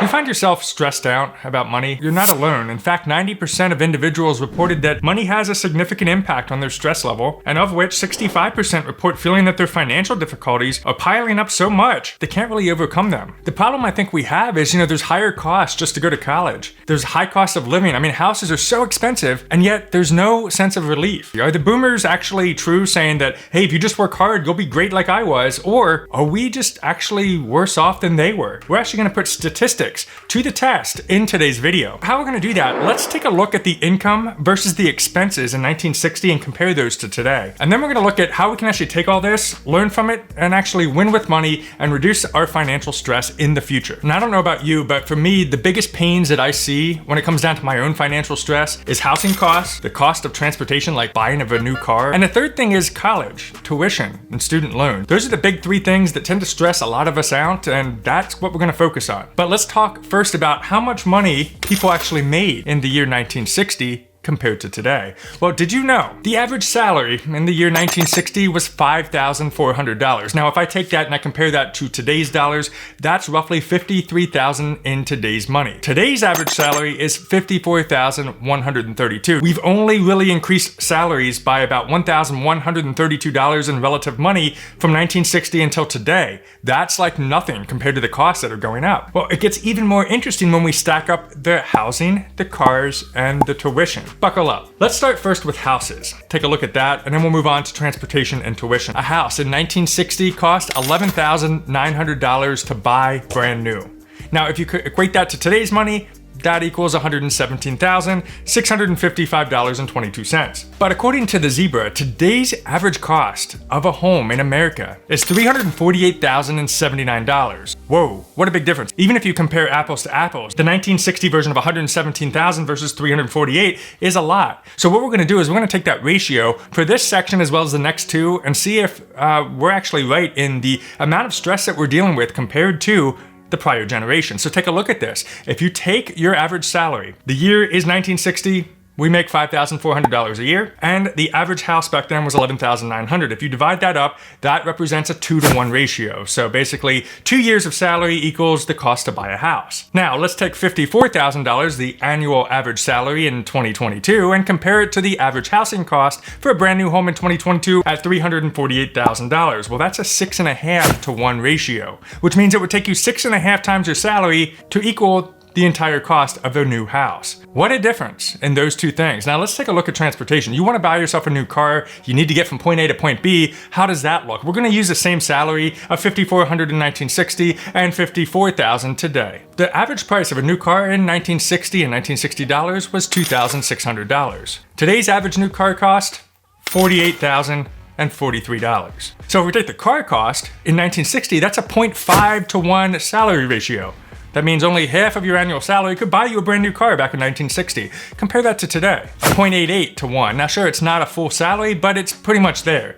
you find yourself stressed out about money, you're not alone. In fact, 90% of individuals reported that money has a significant impact on their stress level, and of which 65% report feeling that their financial difficulties are piling up so much they can't really overcome them. The problem I think we have is, there's higher costs just to go to college. There's high cost of living. Houses are so expensive, and yet there's no sense of relief. Are the boomers actually true, saying that, hey, if you just work hard, you'll be great like I was? Or are we just actually worse off than they were? We're actually gonna put statistics to the test in today's video. How we're gonna do that, let's take a look at the income versus the expenses in 1960 and compare those to today. And then we're gonna look at how we can actually take all this, learn from it, and actually win with money and reduce our financial stress in the future. And I don't know about you, but for me, the biggest pains that I see when it comes down to my own financial stress is housing costs, the cost of transportation like buying of a new car, and the third thing is college, tuition, and student loan. Those are the big three things that tend to stress a lot of us out, and that's what we're gonna focus on. But let's talk first about how much money people actually made in the year 1960 compared to today. Well, did you know the average salary in the year 1960 was $5,400? Now, if I take that and I compare that to today's dollars, that's roughly $53,000 in today's money. Today's average salary is $54,132. We've only really increased salaries by about $1,132 in relative money from 1960 until today. That's like nothing compared to the costs that are going up. Well, it gets even more interesting when we stack up the housing, the cars, and the tuition. Buckle up. Let's start first with houses. Take a look at that, and then we'll move on to transportation and tuition. A house in 1960 cost $11,900 to buy brand new. Now, if you could equate that to today's money, that equals $117,655.22. But according to the Zebra, today's average cost of a home in America is $348,079. Whoa, what a big difference. Even if you compare apples to apples, the 1960 version of $117,000 versus $348 is a lot. So what we're gonna do is we're gonna take that ratio for this section as well as the next two and see if we're actually right in the amount of stress that we're dealing with compared to the prior generation. So take a look at this. If you take your average salary, the year is 1960, we make $5,400 a year, and the average house back then was $11,900. If you divide that up, that represents a 2-to-1 ratio. So basically, 2 years of salary equals the cost to buy a house. Now, let's take $54,000, the annual average salary in 2022, and compare it to the average housing cost for a brand new home in 2022 at $348,000. Well, that's a 6.5-to-1 ratio, which means it would take you 6.5 times your salary to equal the entire cost of a new house. What a difference in those two things. Now let's take a look at transportation. You want to buy yourself a new car, you need to get from point A to point B. How does that look? We're going to use the same salary of $5,400 in 1960 and $54,000 today. The average price of a new car in 1960 and $1960 was $2,600. Today's average new car cost, $48,043. So if we take the car cost in 1960, that's a 0.5-to-1 salary ratio. That means only half of your annual salary could buy you a brand new car back in 1960. Compare that to today, a 0.88-to-1. Now sure, it's not a full salary, but it's pretty much there.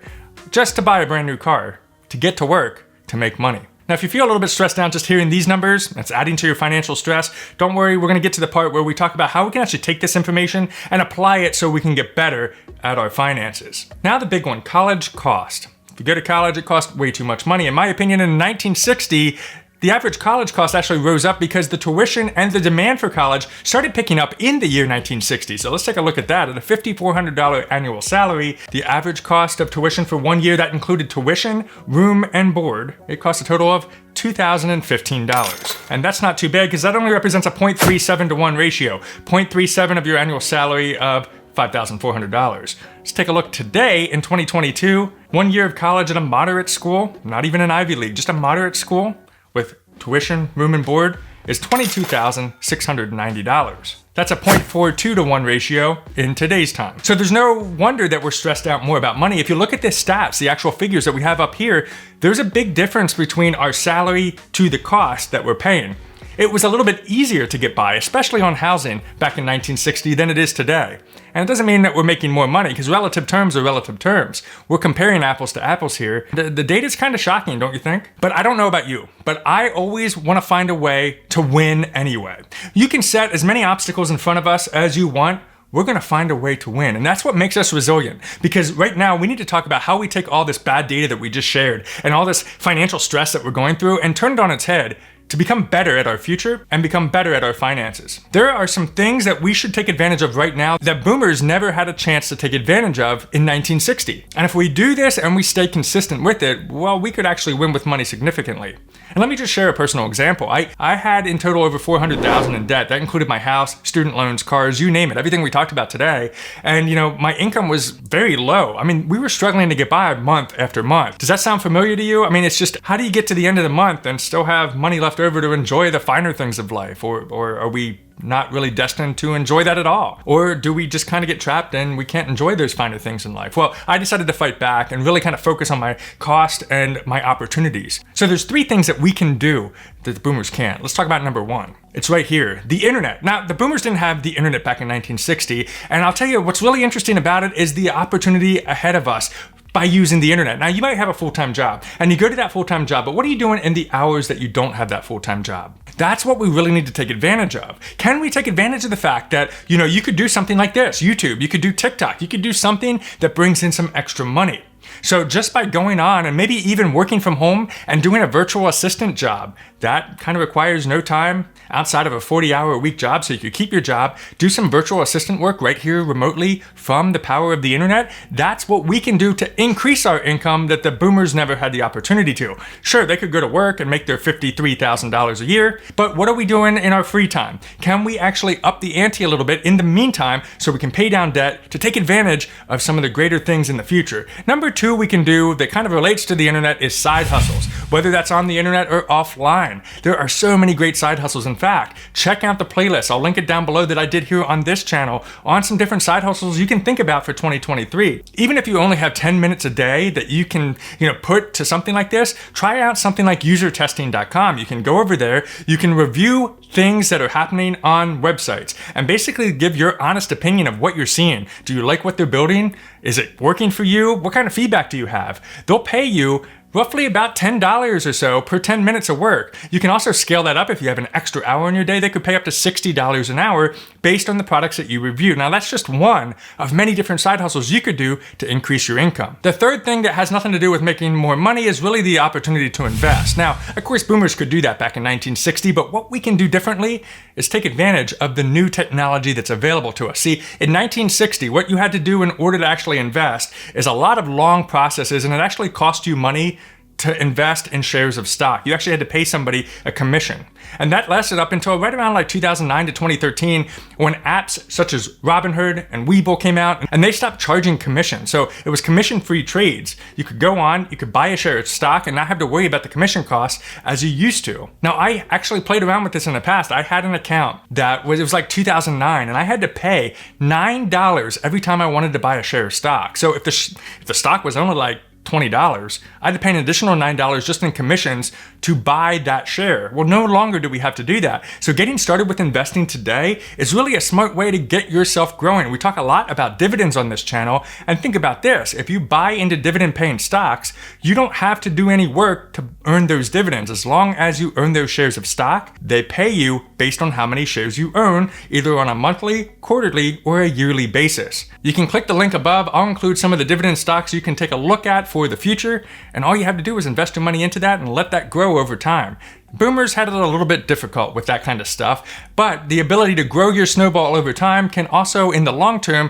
Just to buy a brand new car, to get to work, to make money. Now, if you feel a little bit stressed out just hearing these numbers, that's adding to your financial stress, don't worry, we're gonna get to the part where we talk about how we can actually take this information and apply it so we can get better at our finances. Now the big one, college cost. If you go to college, it costs way too much money. In my opinion, in 1960, the average college cost actually rose up because the tuition and the demand for college started picking up in the year 1960. So let's take a look at that. At a $5,400 annual salary, the average cost of tuition for 1 year that included tuition, room, and board, it cost a total of $2,015. And that's not too bad because that only represents a 0.37-to-1 ratio, 0.37 of your annual salary of $5,400. Let's take a look today in 2022, 1 year of college at a moderate school, not even an Ivy League, just a moderate school, with tuition, room, and board is $22,690. That's a 0.42-to-1 ratio in today's time. So there's no wonder that we're stressed out more about money. If you look at the stats, the actual figures that we have up here, there's a big difference between our salary to the cost that we're paying. It was a little bit easier to get by, especially on housing back in 1960 than it is today. And it doesn't mean that we're making more money because relative terms are relative terms. We're comparing apples to apples here. The data's kind of shocking, don't you think? But I don't know about you, but I always want to find a way to win anyway. You can set as many obstacles in front of us as you want. We're gonna find a way to win. And that's what makes us resilient. Because right now we need to talk about how we take all this bad data that we just shared and all this financial stress that we're going through and turn it on its head to become better at our future and become better at our finances. There are some things that we should take advantage of right now that boomers never had a chance to take advantage of in 1960. And if we do this and we stay consistent with it, well, we could actually win with money significantly. And let me just share a personal example. I had in total over $400,000 in debt. That included my house, student loans, cars, you name it, everything we talked about today. And my income was very low. I mean, we were struggling to get by month after month. Does that sound familiar to you? I mean, it's just, how do you get to the end of the month and still have money left over to enjoy the finer things of life? Or are we not really destined to enjoy that at all? Or do we just kind of get trapped and we can't enjoy those finer things in life? Well, I decided to fight back and really kind of focus on my cost and my opportunities. So there's 3 things that we can do that the boomers can't. Let's talk about number 1. It's right here, the internet. Now, the boomers didn't have the internet back in 1960, and I'll tell you what's really interesting about it is the opportunity ahead of us by using the internet. Now, you might have a full-time job, and you go to that full-time job, but what are you doing in the hours that you don't have that full-time job? That's what we really need to take advantage of. Can we take advantage of the fact that, you could do something like this, YouTube, you could do TikTok, you could do something that brings in some extra money. So just by going on and maybe even working from home and doing a virtual assistant job, that kind of requires no time outside of a 40-hour-a-week job, so you could keep your job, do some virtual assistant work right here remotely from the power of the internet. That's what we can do to increase our income that the boomers never had the opportunity to. Sure, they could go to work and make their $53,000 a year, but what are we doing in our free time? Can we actually up the ante a little bit in the meantime so we can pay down debt to take advantage of some of the greater things in the future? Number 2 we can do that kind of relates to the internet is side hustles, whether that's on the internet or offline. There are so many great side hustles. In fact, check out the playlist. I'll link it down below that I did here on this channel on some different side hustles you can think about for 2023. Even if you only have 10 minutes a day that you can, put to something like this, try out something like usertesting.com. You can go over there, you can review things that are happening on websites and basically give your honest opinion of what you're seeing. Do you like what they're building? Is it working for you? What kind of feedback do you have? They'll pay you roughly about $10 or so per 10 minutes of work. You can also scale that up if you have an extra hour in your day. They could pay up to $60 an hour based on the products that you review. Now, that's just one of many different side hustles you could do to increase your income. The third thing that has nothing to do with making more money is really the opportunity to invest. Now, of course, boomers could do that back in 1960, but what we can do differently is take advantage of the new technology that's available to us. See, in 1960, what you had to do in order to actually invest is a lot of long processes, and it actually cost you money to invest in shares of stock. You actually had to pay somebody a commission. And that lasted up until right around 2009 to 2013 when apps such as Robinhood and Webull came out and they stopped charging commission. So it was commission-free trades. You could go on, you could buy a share of stock and not have to worry about the commission costs as you used to. Now, I actually played around with this in the past. I had an account that it was like 2009 and I had to pay $9 every time I wanted to buy a share of stock. So if the stock was only like $20, I had to pay an additional $9 just in commissions to buy that share. Well, no longer do we have to do that. So getting started with investing today is really a smart way to get yourself growing. We talk a lot about dividends on this channel, and think about this. If you buy into dividend-paying stocks, you don't have to do any work to earn those dividends. As long as you earn those shares of stock, they pay you based on how many shares you own, either on a monthly, quarterly, or a yearly basis. You can click the link above. I'll include some of the dividend stocks you can take a look at for the future, and all you have to do is invest your money into that and let that grow over time. Boomers had it a little bit difficult with that kind of stuff, but the ability to grow your snowball over time can also, in the long term,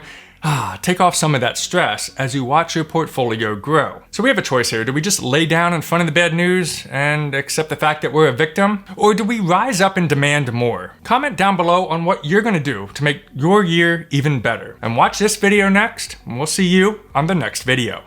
take off some of that stress as you watch your portfolio grow. So we have a choice here. Do we just lay down in front of the bad news and accept the fact that we're a victim? Or do we rise up and demand more? Comment down below on what you're gonna do to make your year even better. And watch this video next, and we'll see you on the next video.